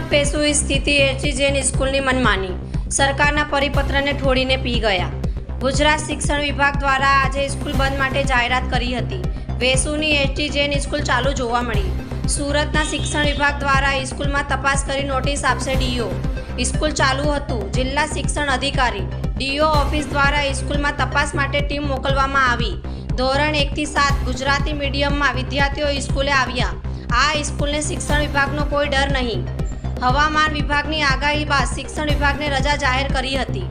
સુરત પેશુઈ સ્થિતિ એચી જૈન સ્કૂલની મનમાની સરકારના પરિપત્રને ઠોડીને પી ગયા। ગુજરાત શિક્ષણ વિભાગ દ્વારા આજે સ્કૂલ બંધ માટે જાહેરાત કરી હતી। વેસુની એચી જૈન સ્કૂલ ચાલુ જોવા મળી। સુરતના શિક્ષણ વિભાગ દ્વારા સ્કૂલમાં તપાસ કરી નોટિસ આપશે ડીઓ। સ્કૂલ ચાલુ હતું। જિલ્લા શિક્ષણ અધિકારી ડીઓ ઓફિસ દ્વારા સ્કૂલમાં તપાસ માટે ટીમ મોકલવામાં આવી। ધોરણ 1 થી 7 ગુજરાતી મીડિયમમાં વિદ્યાર્થીઓ સ્કૂલે આવ્યા। આ સ્કૂલને શિક્ષણ વિભાગનો કોઈ ડર નહીં। હવામાન વિભાગની આગાહી બાદ શિક્ષણ વિભાગને રજા જાહેર કરી હતી।